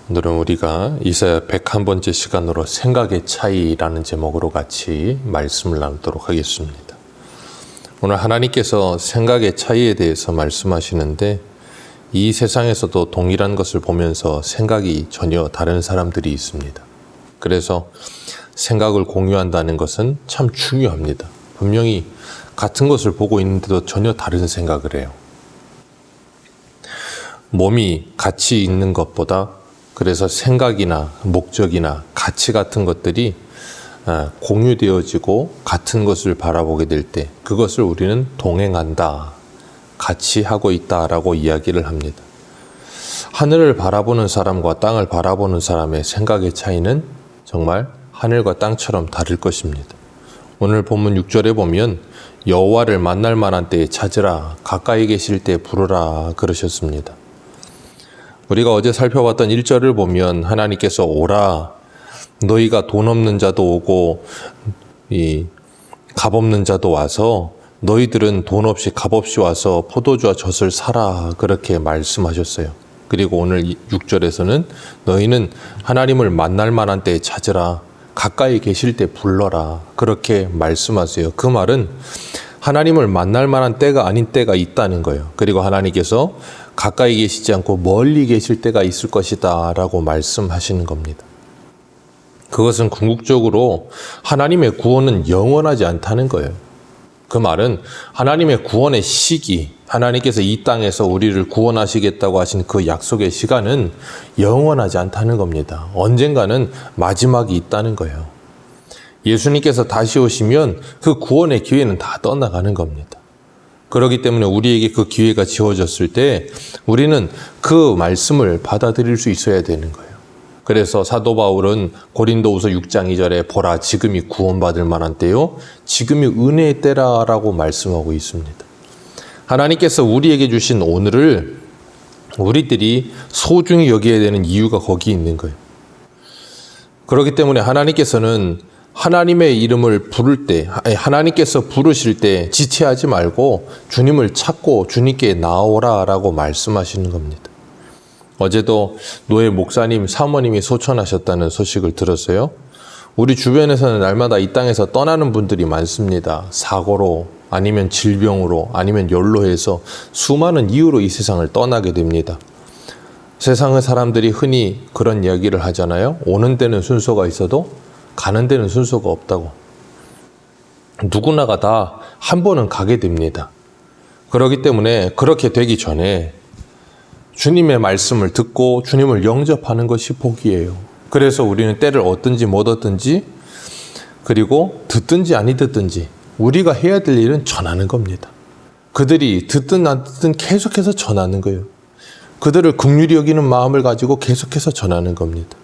오늘은 우리가 이사야 101번째 시간으로 생각의 차이라는 제목으로 같이 말씀을 나누도록 하겠습니다. 오늘 하나님께서 생각의 차이에 대해서 말씀하시는데 이 세상에서도 동일한 것을 보면서 생각이 전혀 다른 사람들이 있습니다. 그래서 생각을 공유한다는 것은 참 중요합니다. 분명히 같은 것을 보고 있는데도 전혀 다른 생각을 해요. 몸이 같이 있는 것보다 그래서 생각이나 목적이나 가치 같은 것들이 공유되어지고 같은 것을 바라보게 될 때 그것을 우리는 동행한다, 같이 하고 있다라고 이야기를 합니다. 하늘을 바라보는 사람과 땅을 바라보는 사람의 생각의 차이는 정말 하늘과 땅처럼 다를 것입니다. 오늘 본문 6절에 보면 여호와를 만날 만한 때에 찾으라, 가까이 계실 때 부르라 그러셨습니다. 우리가 어제 살펴봤던 1절을 보면 하나님께서 오라, 너희가 돈 없는 자도 오고 값 없는 자도 와서 너희들은 돈 없이 값 없이 와서 포도주와 젖을 사라 그렇게 말씀하셨어요. 그리고 오늘 6절에서는 너희는 하나님을 만날 만한 때에 찾으라, 가까이 계실 때 불러라 그렇게 말씀하세요. 그 말은 하나님을 만날 만한 때가 아닌 때가 있다는 거예요. 그리고 하나님께서 가까이 계시지 않고 멀리 계실 때가 있을 것이다 라고 말씀하시는 겁니다. 그것은 궁극적으로 하나님의 구원은 영원하지 않다는 거예요. 그 말은 하나님의 구원의 시기, 하나님께서 이 땅에서 우리를 구원하시겠다고 하신 그 약속의 시간은 영원하지 않다는 겁니다. 언젠가는 마지막이 있다는 거예요. 예수님께서 다시 오시면 그 구원의 기회는 다 떠나가는 겁니다. 그렇기 때문에 우리에게 그 기회가 지어졌을 때 우리는 그 말씀을 받아들일 수 있어야 되는 거예요. 그래서 사도 바울은 고린도후서 6장 2절에 보라, 지금이 구원받을 만한 때요, 지금이 은혜의 때라라고 말씀하고 있습니다. 하나님께서 우리에게 주신 오늘을 우리들이 소중히 여겨야 되는 이유가 거기 있는 거예요. 그렇기 때문에 하나님께서는 하나님의 이름을 부를 때, 하나님께서 부르실 때 지체하지 말고 주님을 찾고 주님께 나오라 라고 말씀하시는 겁니다. 어제도 노예 목사님, 사모님이 소천하셨다는 소식을 들었어요. 우리 주변에서는 날마다 이 땅에서 떠나는 분들이 많습니다. 사고로, 아니면 질병으로, 아니면 연로해서 수많은 이유로 이 세상을 떠나게 됩니다. 세상의 사람들이 흔히 그런 이야기를 하잖아요. 오는 데는 순서가 있어도 가는 데는 순서가 없다고. 누구나가 다 한 번은 가게 됩니다. 그렇기 때문에 그렇게 되기 전에 주님의 말씀을 듣고 주님을 영접하는 것이 복이에요. 그래서 우리는 때를 얻든지 못 얻든지, 그리고 듣든지 아니 듣든지 우리가 해야 될 일은 전하는 겁니다. 그들이 듣든 안 듣든 계속해서 전하는 거예요. 그들을 긍휼히 여기는 마음을 가지고 계속해서 전하는 겁니다.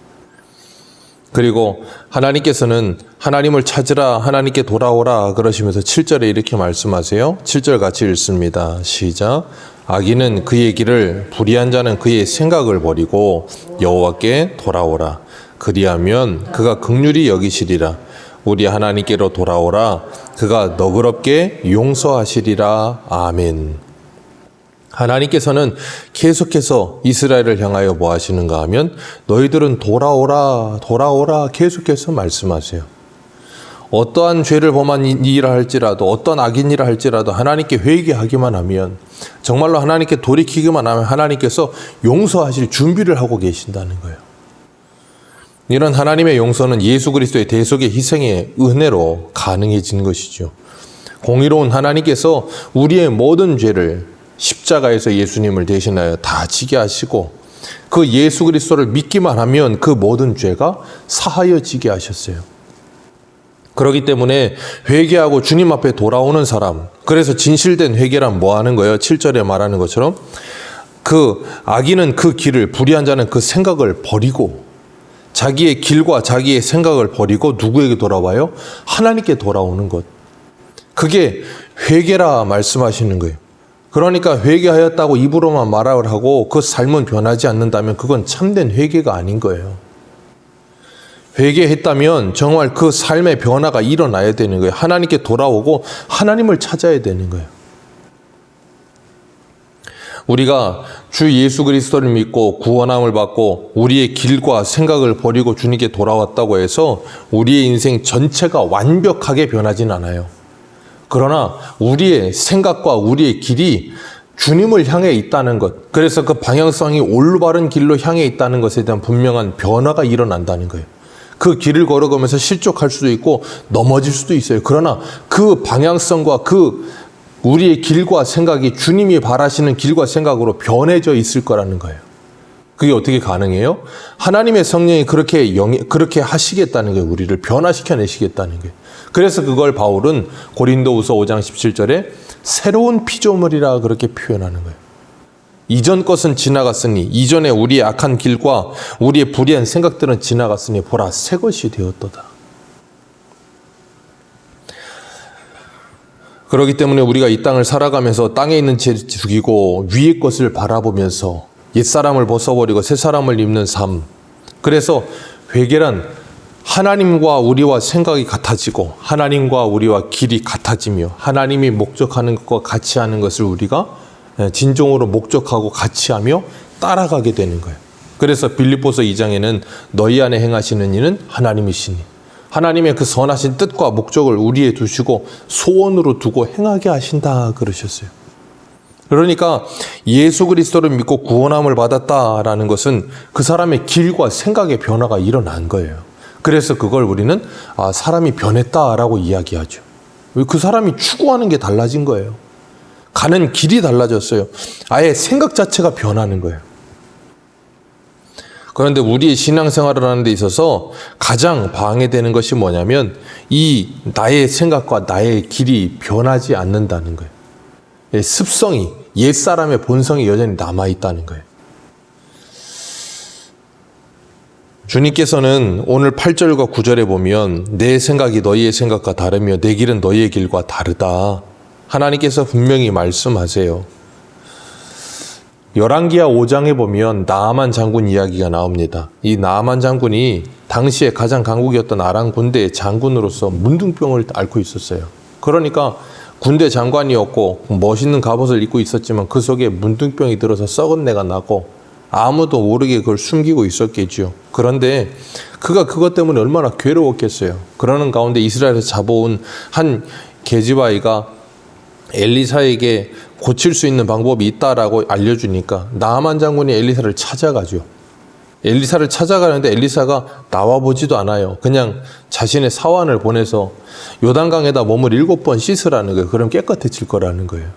그리고 하나님께서는 하나님을 찾으라, 하나님께 돌아오라 그러시면서 7절에 이렇게 말씀하세요. 7절 같이 읽습니다. 시작. 악인은 그의 길을, 불의한 자는 그의 생각을 버리고 여호와께 돌아오라. 그리하면 그가 긍휼히 여기시리라. 우리 하나님께로 돌아오라. 그가 너그럽게 용서하시리라. 아멘. 하나님께서는 계속해서 이스라엘을 향하여 뭐 하시는가 하면 너희들은 돌아오라, 돌아오라 계속해서 말씀하세요. 어떠한 죄를 범한 일이라 할지라도, 어떤 악인이라 할지라도 하나님께 회개하기만 하면, 정말로 하나님께 돌이키기만 하면 하나님께서 용서하실 준비를 하고 계신다는 거예요. 이런 하나님의 용서는 예수 그리스도의 대속의 희생의 은혜로 가능해진 것이죠. 공의로운 하나님께서 우리의 모든 죄를 십자가에서 예수님을 대신하여 다 지게 하시고 그 예수 그리스도를 믿기만 하면 그 모든 죄가 사하여지게 하셨어요. 그렇기 때문에 회개하고 주님 앞에 돌아오는 사람, 그래서 진실된 회개란 뭐 하는 거예요? 7절에 말하는 것처럼 그 악인은 그 길을, 불의한 자는 그 생각을 버리고, 자기의 길과 자기의 생각을 버리고 누구에게 돌아와요? 하나님께 돌아오는 것. 그게 회개라 말씀하시는 거예요. 그러니까 회개하였다고 입으로만 말을 하고 그 삶은 변하지 않는다면 그건 참된 회개가 아닌 거예요. 회개했다면 정말 그 삶의 변화가 일어나야 되는 거예요. 하나님께 돌아오고 하나님을 찾아야 되는 거예요. 우리가 주 예수 그리스도를 믿고 구원함을 받고 우리의 길과 생각을 버리고 주님께 돌아왔다고 해서 우리의 인생 전체가 완벽하게 변하진 않아요. 그러나 우리의 생각과 우리의 길이 주님을 향해 있다는 것, 그래서 그 방향성이 올바른 길로 향해 있다는 것에 대한 분명한 변화가 일어난다는 거예요. 그 길을 걸어가면서 실족할 수도 있고 넘어질 수도 있어요. 그러나 그 방향성과 우리의 길과 생각이 주님이 바라시는 길과 생각으로 변해져 있을 거라는 거예요. 그게 어떻게 가능해요? 하나님의 성령이 그렇게 하시겠다는 거예요. 우리를 변화시켜 내시겠다는 거예요. 그래서 그걸 바울은 고린도후서 5장 17절에 새로운 피조물이라 그렇게 표현하는 거예요. 이전 것은 지나갔으니 이전에 우리의 악한 길과 우리의 불의한 생각들은 지나갔으니 보라 새 것이 되었도다. 그렇기 때문에 우리가 이 땅을 살아가면서 땅에 있는 죄를 죽이고 위의 것을 바라보면서 옛사람을 벗어버리고 새사람을 입는 삶. 그래서 회개란 하나님과 우리와 생각이 같아지고 하나님과 우리와 길이 같아지며 하나님이 목적하는 것과 같이 하는 것을 우리가 진정으로 목적하고 같이 하며 따라가게 되는 거예요. 그래서 빌립보서 2장에는 너희 안에 행하시는 이는 하나님이시니 하나님의 그 선하신 뜻과 목적을 우리에 두시고 소원으로 두고 행하게 하신다 그러셨어요. 그러니까 예수 그리스도를 믿고 구원함을 받았다라는 것은 그 사람의 길과 생각의 변화가 일어난 거예요. 그래서 그걸 우리는 사람이 변했다라고 이야기하죠. 그 사람이 추구하는 게 달라진 거예요. 가는 길이 달라졌어요. 아예 생각 자체가 변하는 거예요. 그런데 우리의 신앙생활을 하는 데 있어서 가장 방해되는 것이 뭐냐면 이 나의 생각과 나의 길이 변하지 않는다는 거예요. 습성이, 옛사람의 본성이 여전히 남아있다는 거예요. 주님께서는 오늘 8절과 9절에 보면 내 생각이 너희의 생각과 다르며 내 길은 너희의 길과 다르다. 하나님께서 분명히 말씀하세요. 열왕기하 5장에 보면 나아만 장군 이야기가 나옵니다. 이 나아만 장군이 당시에 가장 강국이었던 아람 군대의 장군으로서 문둥병을 앓고 있었어요. 그러니까 군대 장관이었고 멋있는 갑옷을 입고 있었지만 그 속에 문둥병이 들어서 썩은 내가 나고 아무도 모르게 그걸 숨기고 있었겠죠. 그런데 그가 그것 때문에 얼마나 괴로웠겠어요. 그러는 가운데 이스라엘에서 잡아온 한 계집아이가 엘리사에게 고칠 수 있는 방법이 있다라고 알려주니까 나아만 장군이 엘리사를 찾아가죠. 엘리사를 찾아가는데 엘리사가 나와보지도 않아요. 그냥 자신의 사환을 보내서 요단강에다 몸을 7번 씻으라는 거예요. 그럼 깨끗해질 거라는 거예요.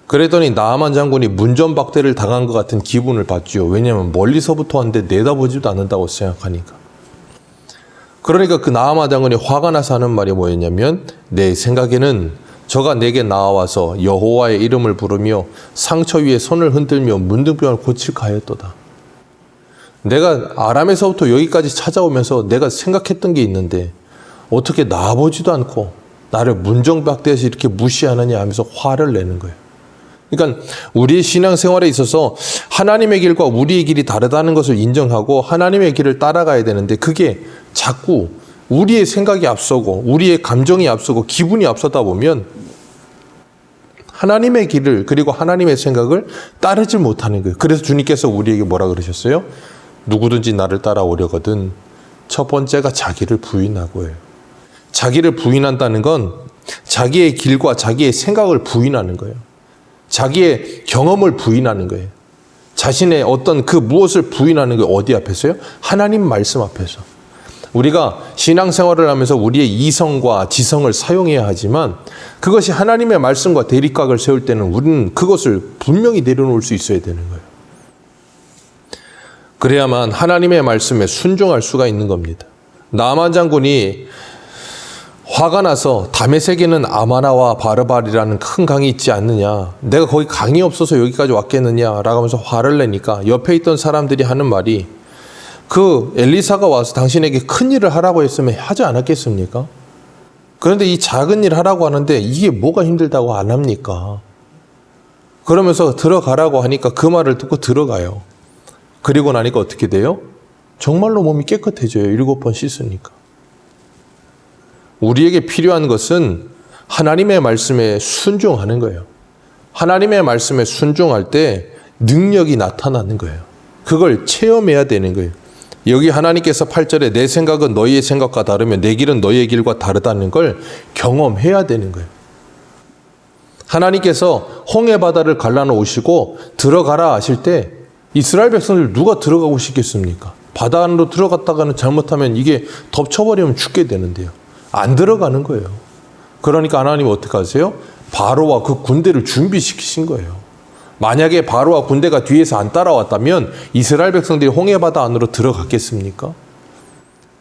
그랬더니 나아만 장군이 문전박대를 당한 것 같은 기분을 받죠. 왜냐하면 멀리서부터 왔는데 내다보지도 않는다고 생각하니까. 그러니까 그 나아만 장군이 화가 나서 하는 말이 뭐였냐면 내 생각에는 저가 내게 나와서 여호와의 이름을 부르며 상처 위에 손을 흔들며 문둥병을 고칠까 하였도다. 내가 아람에서부터 여기까지 찾아오면서 내가 생각했던 게 있는데 어떻게 나와보지도 않고 나를 문정박대해서 이렇게 무시하느냐 하면서 화를 내는 거예요. 그러니까 우리의 신앙생활에 있어서 하나님의 길과 우리의 길이 다르다는 것을 인정하고 하나님의 길을 따라가야 되는데 그게 자꾸 우리의 생각이 앞서고 우리의 감정이 앞서고 기분이 앞서다 보면 하나님의 길을 그리고 하나님의 생각을 따르지 못하는 거예요. 그래서 주님께서 우리에게 뭐라 그러셨어요? 누구든지 나를 따라오려거든 첫 번째가 자기를 부인하고 해요. 자기를 부인한다는 건 자기의 길과 자기의 생각을 부인하는 거예요. 자기의 경험을 부인하는 거예요. 자신의 어떤 그 무엇을 부인하는 게 어디 앞에서요? 하나님 말씀 앞에서. 우리가 신앙생활을 하면서 우리의 이성과 지성을 사용해야 하지만 그것이 하나님의 말씀과 대립각을 세울 때는 우리는 그것을 분명히 내려놓을 수 있어야 되는 거예요. 그래야만 하나님의 말씀에 순종할 수가 있는 겁니다. 나아만 장군이 화가 나서 다메섹에는 아마나와 바르발이라는 큰 강이 있지 않느냐, 내가 거기 강이 없어서 여기까지 왔겠느냐라고 하면서 화를 내니까 옆에 있던 사람들이 하는 말이 그 엘리사가 와서 당신에게 큰 일을 하라고 했으면 하지 않았겠습니까? 그런데 이 작은 일 하라고 하는데 이게 뭐가 힘들다고 안 합니까? 그러면서 들어가라고 하니까 그 말을 듣고 들어가요. 그리고 나니까 어떻게 돼요? 정말로 몸이 깨끗해져요. 7번 씻으니까. 우리에게 필요한 것은 하나님의 말씀에 순종하는 거예요. 하나님의 말씀에 순종할 때 능력이 나타나는 거예요. 그걸 체험해야 되는 거예요. 여기 하나님께서 8절에 내 생각은 너희의 생각과 다르며 내 길은 너희의 길과 다르다는 걸 경험해야 되는 거예요. 하나님께서 홍해 바다를 갈라놓으시고 들어가라 하실 때 이스라엘 백성들 누가 들어가고 싶겠습니까? 바다 안으로 들어갔다가는 잘못하면 이게 덮쳐버리면 죽게 되는데요. 안 들어가는 거예요. 그러니까 하나님은 어떻게 하세요? 바로와 그 군대를 준비시키신 거예요. 만약에 바로와 군대가 뒤에서 안 따라왔다면 이스라엘 백성들이 홍해바다 안으로 들어갔겠습니까?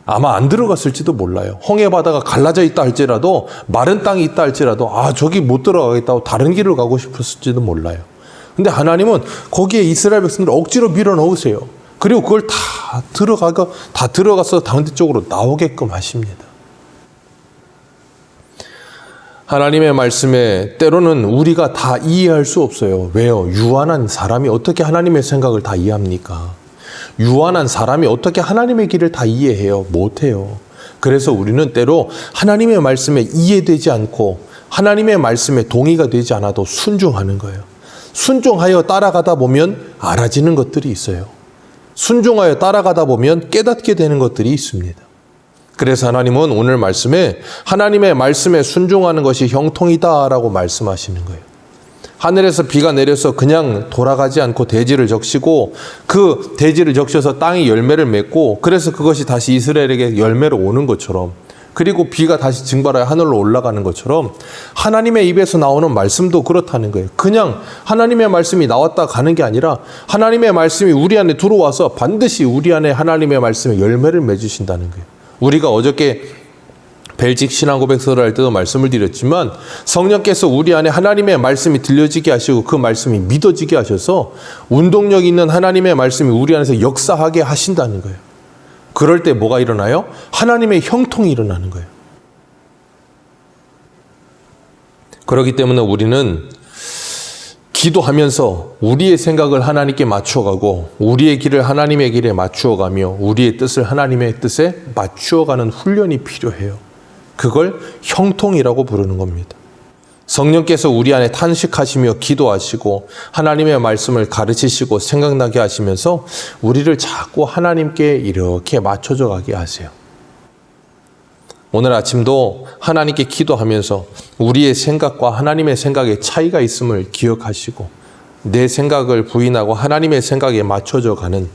아마 안 들어갔을지도 몰라요. 홍해바다가 갈라져 있다 할지라도 마른 땅이 있다 할지라도 저기 못 들어가겠다고 다른 길을 가고 싶었을지도 몰라요. 근데 하나님은 거기에 이스라엘 백성들을 억지로 밀어넣으세요. 그리고 그걸 다 들어가서 반대쪽으로 나오게끔 하십니다. 하나님의 말씀에 때로는 우리가 다 이해할 수 없어요. 왜요? 유한한 사람이 어떻게 하나님의 생각을 다 이해합니까? 유한한 사람이 어떻게 하나님의 길을 다 이해해요? 못해요. 그래서 우리는 때로 하나님의 말씀에 이해되지 않고 하나님의 말씀에 동의가 되지 않아도 순종하는 거예요. 순종하여 따라가다 보면 알아지는 것들이 있어요. 순종하여 따라가다 보면 깨닫게 되는 것들이 있습니다. 그래서 하나님은 오늘 말씀에 하나님의 말씀에 순종하는 것이 형통이다라고 말씀하시는 거예요. 하늘에서 비가 내려서 그냥 돌아가지 않고 대지를 적시고 그 대지를 적셔서 땅이 열매를 맺고 그래서 그것이 다시 이스라엘에게 열매로 오는 것처럼 그리고 비가 다시 증발하여 하늘로 올라가는 것처럼 하나님의 입에서 나오는 말씀도 그렇다는 거예요. 그냥 하나님의 말씀이 나왔다 가는 게 아니라 하나님의 말씀이 우리 안에 들어와서 반드시 우리 안에 하나님의 말씀에 열매를 맺으신다는 거예요. 우리가 어저께 벨직 신앙고백서를 할 때도 말씀을 드렸지만 성령께서 우리 안에 하나님의 말씀이 들려지게 하시고 그 말씀이 믿어지게 하셔서 운동력 있는 하나님의 말씀이 우리 안에서 역사하게 하신다는 거예요. 그럴 때 뭐가 일어나요? 하나님의 형통이 일어나는 거예요. 그렇기 때문에 우리는 기도하면서 우리의 생각을 하나님께 맞추어가고 우리의 길을 하나님의 길에 맞추어가며 우리의 뜻을 하나님의 뜻에 맞추어가는 훈련이 필요해요. 그걸 형통이라고 부르는 겁니다. 성령께서 우리 안에 탄식하시며 기도하시고 하나님의 말씀을 가르치시고 생각나게 하시면서 우리를 자꾸 하나님께 이렇게 맞춰져 가게 하세요. 오늘 아침도 하나님께 기도하면서 우리의 생각과 하나님의 생각에 차이가 있음을 기억하시고 내 생각을 부인하고 하나님의 생각에 맞춰져 가는,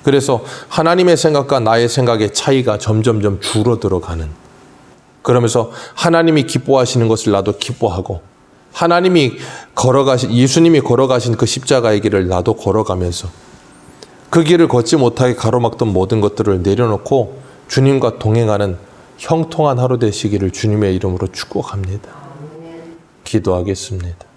그래서 하나님의 생각과 나의 생각의 차이가 점점점 줄어들어가는, 그러면서 하나님이 기뻐하시는 것을 나도 기뻐하고 예수님이 걸어가신 그 십자가의 길을 나도 걸어가면서 그 길을 걷지 못하게 가로막던 모든 것들을 내려놓고 주님과 동행하는 형통한 하루 되시기를 주님의 이름으로 축복합니다. 기도하겠습니다.